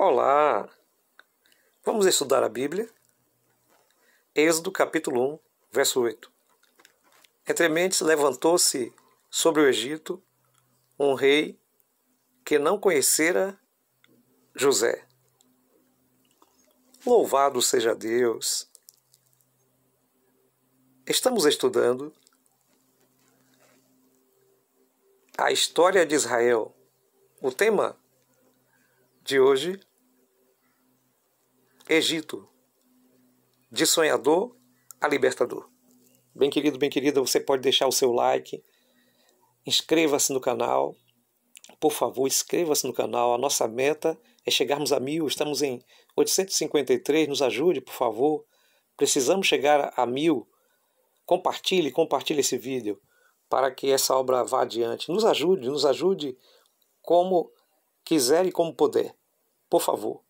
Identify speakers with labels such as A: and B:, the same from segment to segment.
A: Olá! Vamos estudar a Bíblia? Êxodo capítulo 1, verso 8. Entre mentes levantou-se sobre o Egito um rei que não conhecera José. Louvado seja Deus! Estamos estudando a história de Israel. O tema de hoje, Egito, de sonhador a libertador. Bem querido, bem querida, você pode deixar o seu like, inscreva-se no canal, por favor, inscreva-se no canal. A nossa meta é chegarmos a 1000, estamos em 853, nos ajude, por favor. Precisamos chegar a 1000. Compartilhe esse vídeo para que essa obra vá adiante. Nos ajude como quiser e como puder, por favor.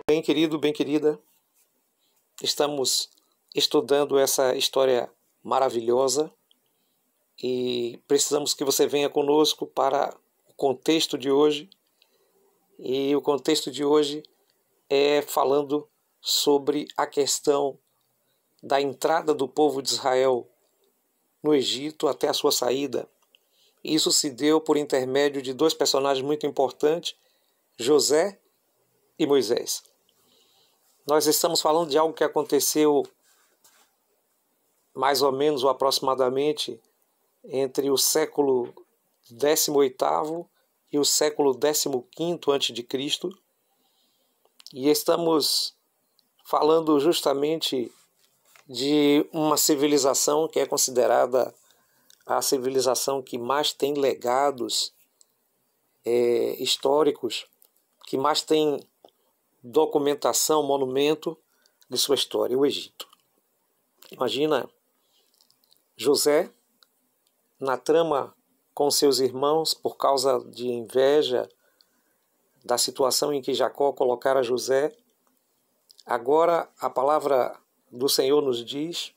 A: Bem querido, bem querida, estamos estudando essa história maravilhosa e precisamos que você venha conosco para o contexto de hoje. E o contexto de hoje é falando sobre a questão da entrada do povo de Israel no Egito até a sua saída. Isso se deu por intermédio de dois personagens muito importantes, José e Moisés. Nós estamos falando de algo que aconteceu mais ou menos ou aproximadamente entre o século 18º e o século 15º a.C. E estamos falando justamente de uma civilização que é considerada a civilização que mais tem legados históricos, que mais tem documentação, monumento de sua história, o Egito. Imagina José na trama com seus irmãos por causa de inveja da situação em que Jacó colocara José. Agora a palavra do Senhor nos diz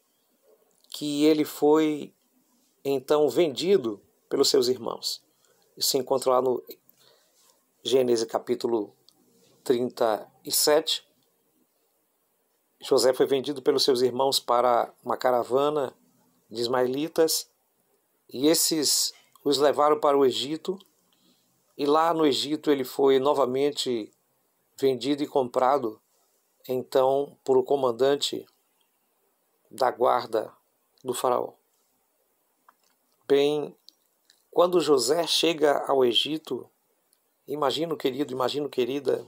A: que ele foi então vendido pelos seus irmãos. Isso se encontra lá no Gênesis capítulo 37. José foi vendido pelos seus irmãos para uma caravana de ismaelitas e esses os levaram para o Egito, e lá no Egito ele foi novamente vendido e comprado então por o comandante da guarda do faraó. Bem, quando José chega ao Egito, imagino querido, imagino querida,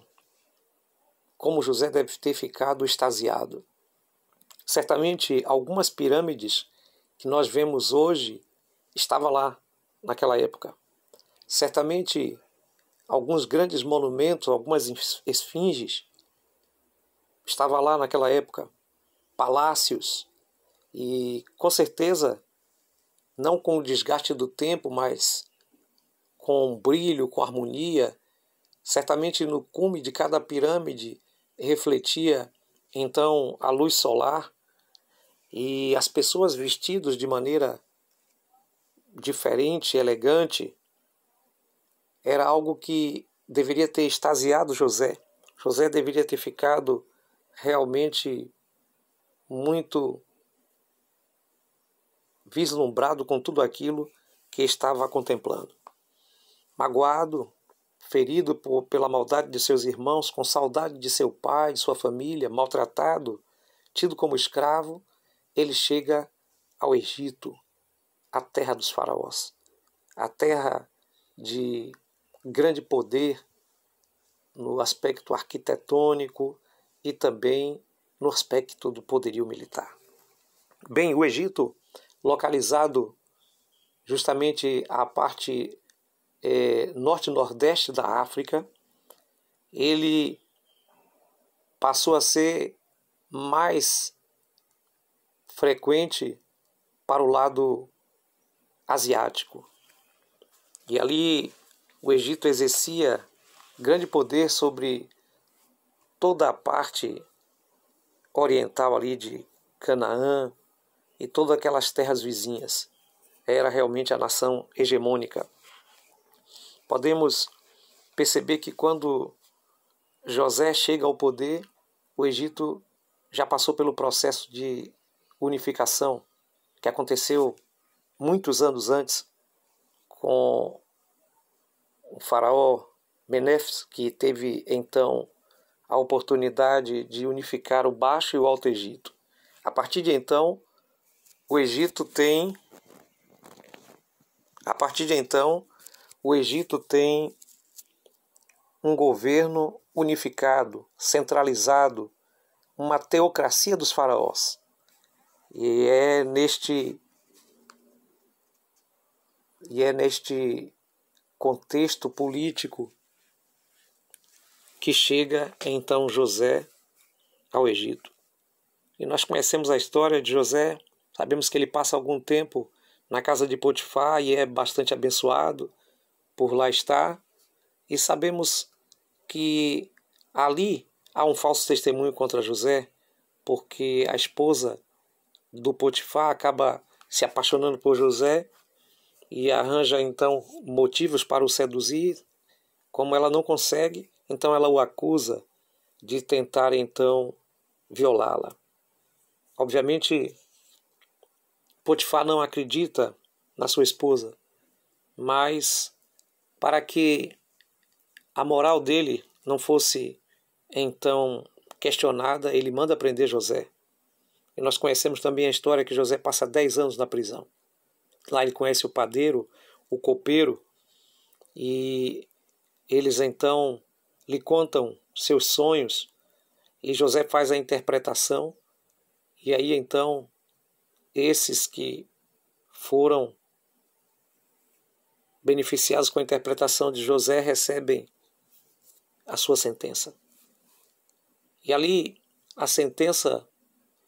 A: como José deve ter ficado extasiado. Certamente algumas pirâmides que nós vemos hoje estavam lá naquela época. Certamente alguns grandes monumentos, algumas esfinges estavam lá naquela época, palácios, e com certeza não com o desgaste do tempo, mas com brilho, com harmonia. Certamente no cume de cada pirâmide refletia então a luz solar, e as pessoas vestidas de maneira diferente, elegante. Era algo que deveria ter extasiado José. José deveria ter ficado realmente muito vislumbrado com tudo aquilo que estava contemplando. Magoado, ferido pela maldade de seus irmãos, com saudade de seu pai, de sua família, maltratado, tido como escravo, ele chega ao Egito, a terra dos faraós, a terra de grande poder no aspecto arquitetônico e também no aspecto do poderio militar. Bem, o Egito, localizado justamente a parte norte-nordeste da África, ele passou a ser mais frequente para o lado asiático. E ali o Egito exercia grande poder sobre toda a parte oriental ali de Canaã e todas aquelas terras vizinhas. Era realmente a nação hegemônica. Podemos perceber que quando José chega ao poder, o Egito já passou pelo processo de unificação que aconteceu muitos anos antes com o faraó Menefres, que teve então a oportunidade de unificar o Baixo e o Alto Egito. A partir de então, o Egito tem um governo unificado, centralizado, uma teocracia dos faraós. E é neste contexto político que chega então José ao Egito. E nós conhecemos a história de José, sabemos que ele passa algum tempo na casa de Potifar e é bastante abençoado por lá estar, e sabemos que ali há um falso testemunho contra José, porque a esposa do Potifar acaba se apaixonando por José e arranja então motivos para o seduzir. Como ela não consegue, então ela o acusa de tentar então violá-la. Obviamente, Potifar não acredita na sua esposa, mas para que a moral dele não fosse então questionada, ele manda prender José. E nós conhecemos também a história que José passa 10 anos na prisão. Lá ele conhece o padeiro, o copeiro, e eles então lhe contam seus sonhos, e José faz a interpretação, e aí então esses que foram beneficiados com a interpretação de José recebem a sua sentença. E ali a sentença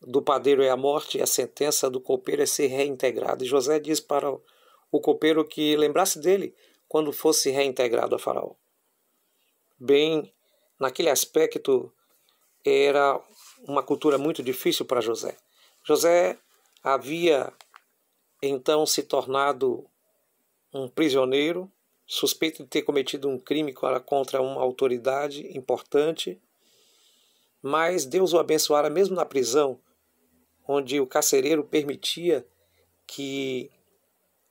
A: do padeiro é a morte, e a sentença do copeiro é ser reintegrado. E José diz para o copeiro que lembrasse dele quando fosse reintegrado a Faraó. Bem, naquele aspecto era uma cultura muito difícil para José. José havia então se tornado um prisioneiro, suspeito de ter cometido um crime contra uma autoridade importante, mas Deus o abençoara mesmo na prisão, onde o carcereiro permitia que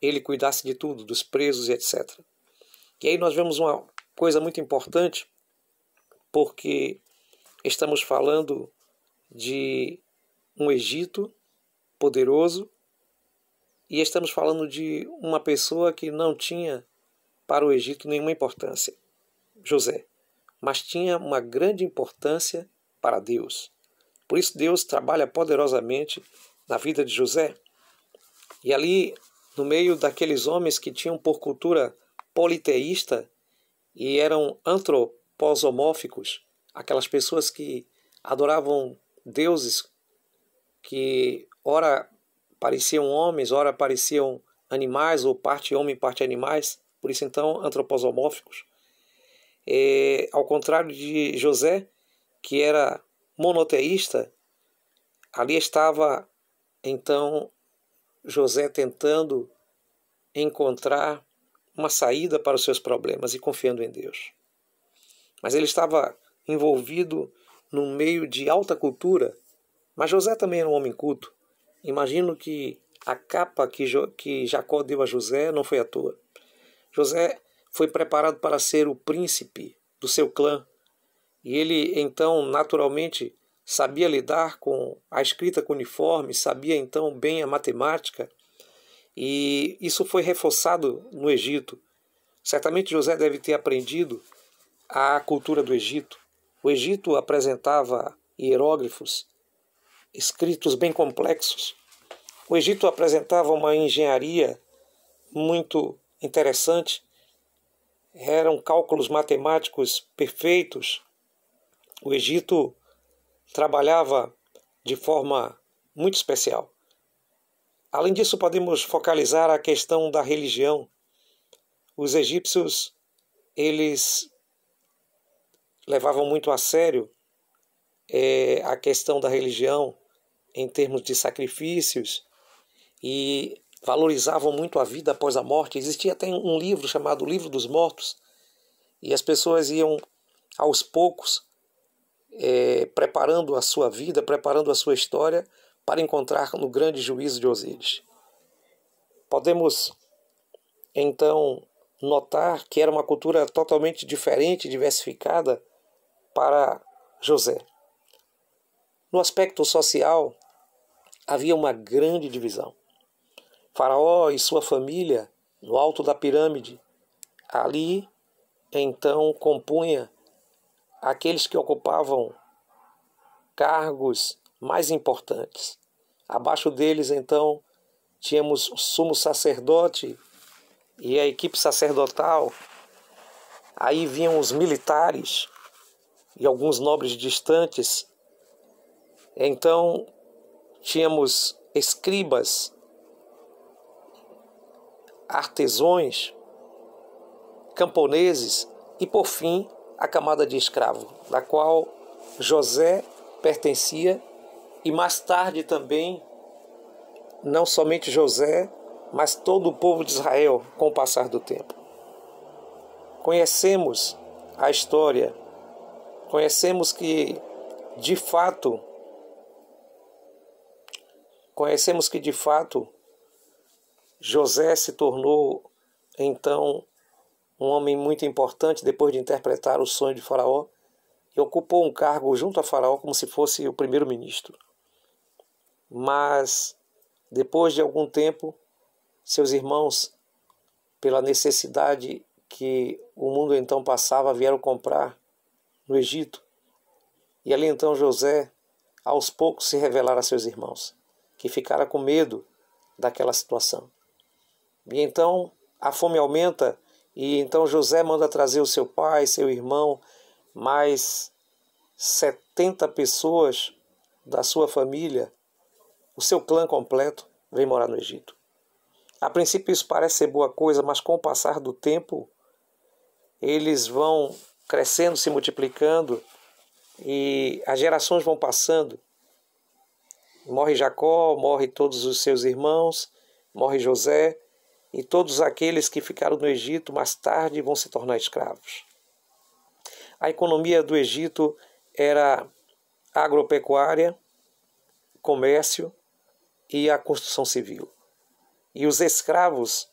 A: ele cuidasse de tudo, dos presos e etc. E aí nós vemos uma coisa muito importante, porque estamos falando de um Egito poderoso e estamos falando de uma pessoa que não tinha para o Egito nenhuma importância, José, mas tinha uma grande importância para Deus. Por isso Deus trabalha poderosamente na vida de José. E ali, no meio daqueles homens que tinham por cultura politeísta e eram antroposomórficos, aquelas pessoas que adoravam deuses que ora pareciam homens, ora pareciam animais, ou parte homem, parte animais, por isso então antroposomórficos. Ao contrário de José, que era monoteísta, ali estava então José tentando encontrar uma saída para os seus problemas e confiando em Deus. Mas ele estava envolvido num meio de alta cultura, mas José também era um homem culto. Imagino que a capa que Jacó deu a José não foi à toa. José foi preparado para ser o príncipe do seu clã, e ele então naturalmente sabia lidar com a escrita cuneiforme, sabia então bem a matemática, e isso foi reforçado no Egito. Certamente José deve ter aprendido a cultura do Egito. O Egito apresentava hieróglifos, escritos bem complexos. O Egito apresentava uma engenharia muito interessante. Eram cálculos matemáticos perfeitos. O Egito trabalhava de forma muito especial. Além disso, podemos focalizar a questão da religião. Os egípcios, eles levavam muito a sério a questão da religião em termos de sacrifícios e valorizavam muito a vida após a morte. Existia até um livro chamado Livro dos Mortos, e as pessoas iam aos poucos preparando a sua vida, preparando a sua história para encontrar no grande juízo de Osíris. Podemos então notar que era uma cultura totalmente diferente, diversificada para José. No aspecto social, havia uma grande divisão. Faraó e sua família, no alto da pirâmide, ali então compunha aqueles que ocupavam cargos mais importantes. Abaixo deles, então, tínhamos o sumo sacerdote e a equipe sacerdotal. Aí vinham os militares e alguns nobres distantes. Então, tínhamos escribas, artesãos, camponeses e, por fim, a camada de escravo, da qual José pertencia, e mais tarde também, não somente José, mas todo o povo de Israel com o passar do tempo. Conhecemos a história, conhecemos que de fato José se tornou então um homem muito importante depois de interpretar o sonho de Faraó e ocupou um cargo junto a Faraó como se fosse o primeiro-ministro. Mas depois de algum tempo, seus irmãos, pela necessidade que o mundo então passava, vieram comprar no Egito. E ali então José, aos poucos, se revelara a seus irmãos, que ficaram com medo daquela situação. E então a fome aumenta, e então José manda trazer o seu pai, seu irmão, mais 70 pessoas da sua família, o seu clã completo, vem morar no Egito. A princípio isso parece ser boa coisa, mas com o passar do tempo, eles vão crescendo, se multiplicando, e as gerações vão passando. Morre Jacó, morre todos os seus irmãos, morre José, e todos aqueles que ficaram no Egito mais tarde vão se tornar escravos. A economia do Egito era agropecuária, comércio e a construção civil. E os escravos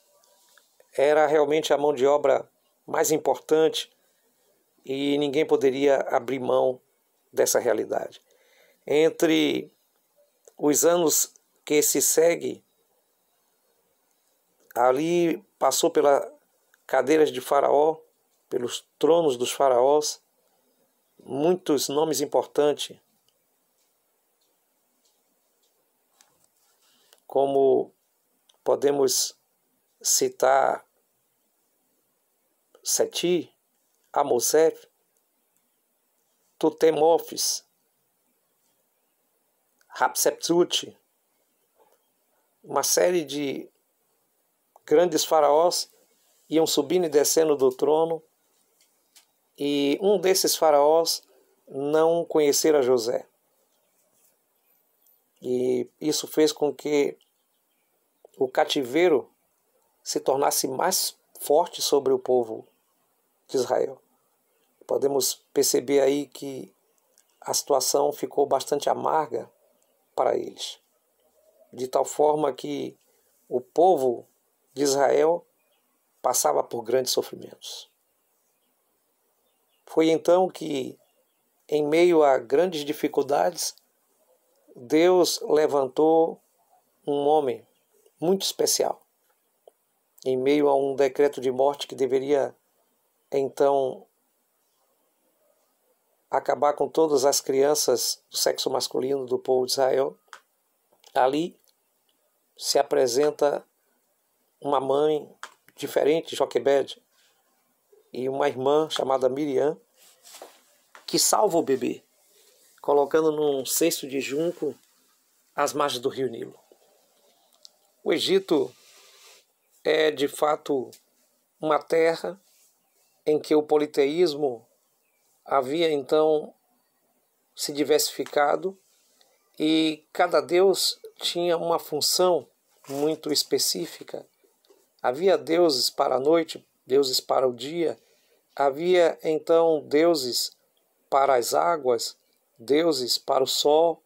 A: era realmente a mão de obra mais importante e ninguém poderia abrir mão dessa realidade. Entre os anos que se segue, ali passou pelas cadeiras de Faraó, pelos tronos dos faraós, muitos nomes importantes, como podemos citar Seti, Amosef, Tutemofis, Hatshepsut, uma série de grandes faraós iam subindo e descendo do trono, e um desses faraós não conhecera José. E isso fez com que o cativeiro se tornasse mais forte sobre o povo de Israel. Podemos perceber aí que a situação ficou bastante amarga para eles, de tal forma que o povo de Israel passava por grandes sofrimentos. Foi então que, em meio a grandes dificuldades, Deus levantou um homem muito especial, em meio a um decreto de morte que deveria então acabar com todas as crianças do sexo masculino do povo de Israel. Ali se apresenta uma mãe diferente, Joquebede, e uma irmã chamada Miriam, que salva o bebê. colocando num cesto de junco às margens do rio Nilo. O Egito é, de fato, uma terra em que o politeísmo havia, então, se diversificado e cada deus tinha uma função muito específica. Havia deuses para a noite, deuses para o dia, havia, então, deuses para as águas, deuses para o sol,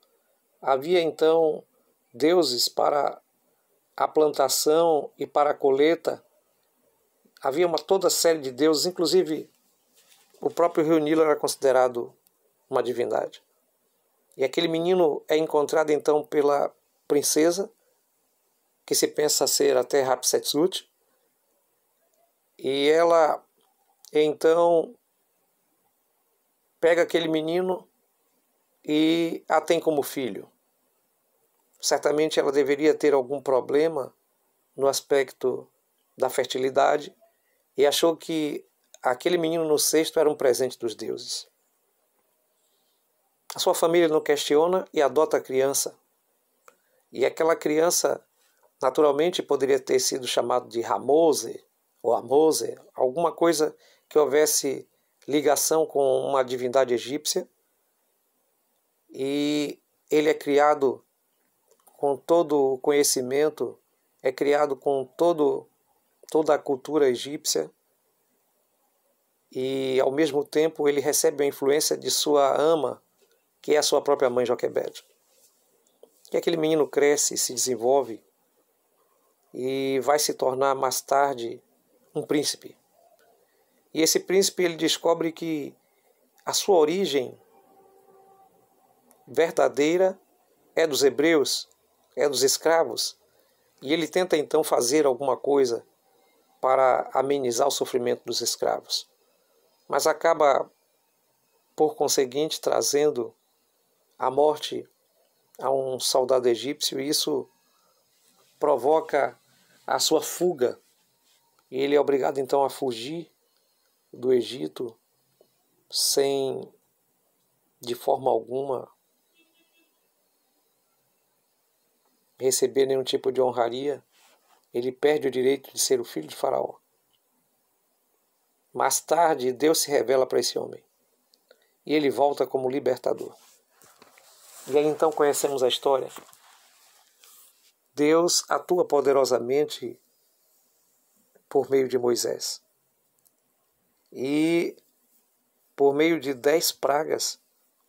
A: havia, então, deuses para a plantação e para a colheita. Havia toda série de deuses, inclusive o próprio rio Nilo era considerado uma divindade. E aquele menino é encontrado então pela princesa, que se pensa ser até Hatshepsut, e ela então pega aquele menino e a tem como filho. Certamente ela deveria ter algum problema no aspecto da fertilidade e achou que aquele menino no cesto era um presente dos deuses. A sua família não questiona e adota a criança. E aquela criança, naturalmente, poderia ter sido chamado de Ramose ou Amose, alguma coisa que houvesse ligação com uma divindade egípcia. E ele é criado com todo o conhecimento, é criado com toda a cultura egípcia. E, ao mesmo tempo, ele recebe a influência de sua ama, que é a sua própria mãe Joquebede. E aquele menino cresce, se desenvolve e vai se tornar mais tarde um príncipe. E esse príncipe ele descobre que a sua origem verdadeira é dos hebreus, é dos escravos. E ele tenta então fazer alguma coisa para amenizar o sofrimento dos escravos. Mas acaba, por conseguinte, trazendo a morte a um soldado egípcio, e isso provoca a sua fuga. E ele é obrigado então a fugir do Egito sem, de forma alguma, receber nenhum tipo de honraria. Ele perde o direito de ser o filho de Faraó. Mais tarde, Deus se revela para esse homem. E ele volta como libertador. E aí então conhecemos a história. Deus atua poderosamente por meio de Moisés. E por meio de 10 pragas,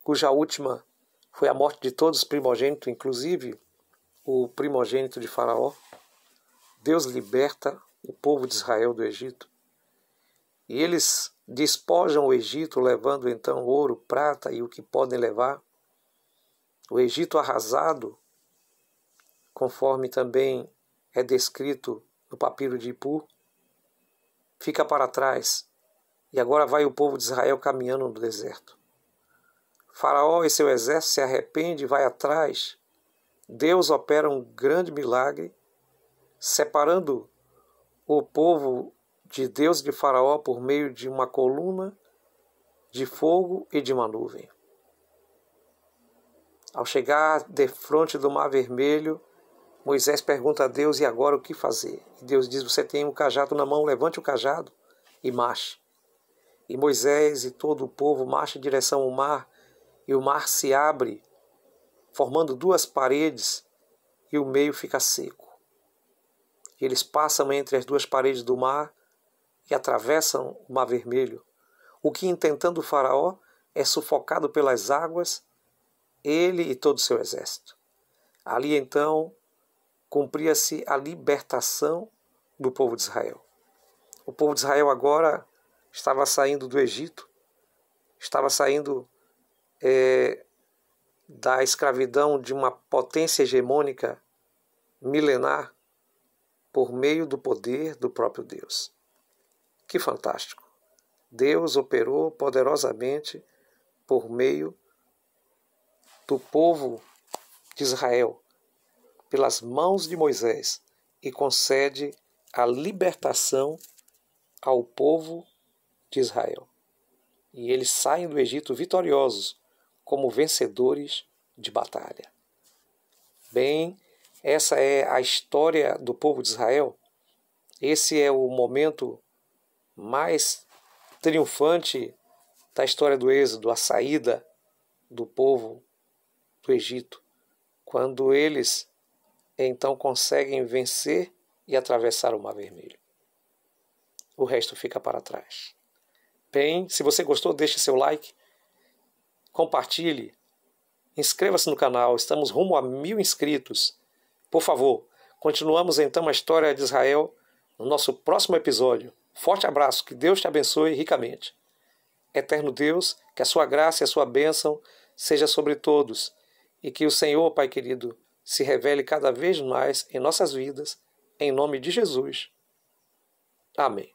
A: cuja última foi a morte de todos os primogênitos, inclusive o primogênito de Faraó, Deus liberta o povo de Israel do Egito. E eles despojam o Egito, levando então ouro, prata e o que podem levar. O Egito arrasado, conforme também é descrito no papiro de Ipu, fica para trás. E agora vai o povo de Israel caminhando no deserto. Faraó e seu exército se arrepende e vai atrás. Deus opera um grande milagre, separando o povo de Deus de Faraó por meio de uma coluna de fogo e de uma nuvem. Ao chegar defronte do Mar Vermelho, Moisés pergunta a Deus: e agora o que fazer? E Deus diz: você tem um cajado na mão, levante o cajado e marche. E Moisés e todo o povo marcham em direção ao mar, e o mar se abre, formando 2 paredes, e o meio fica seco. E eles passam entre as 2 paredes do mar e atravessam o Mar Vermelho. O que, intentando o Faraó, é sufocado pelas águas, ele e todo o seu exército. Ali então cumpria-se a libertação do povo de Israel. O povo de Israel agora estava saindo do Egito, estava saindo da escravidão de uma potência hegemônica milenar por meio do poder do próprio Deus. Que fantástico! Deus operou poderosamente por meio do povo de Israel, pelas mãos de Moisés, e concede a libertação ao povo de Israel. E eles saem do Egito vitoriosos, como vencedores de batalha. Bem, essa é a história do povo de Israel. Esse é o momento mais triunfante da história do Êxodo, a saída do povo do Egito, quando eles então conseguem vencer e atravessar o Mar Vermelho. O resto fica para trás. Bem, se você gostou, deixe seu like, compartilhe, inscreva-se no canal, estamos rumo a 1000 inscritos. Por favor, continuamos então a história de Israel no nosso próximo episódio. Forte abraço, que Deus te abençoe ricamente. Eterno Deus, que a sua graça e a sua bênção seja sobre todos e que o Senhor, Pai querido, se revele cada vez mais em nossas vidas, em nome de Jesus. Amém.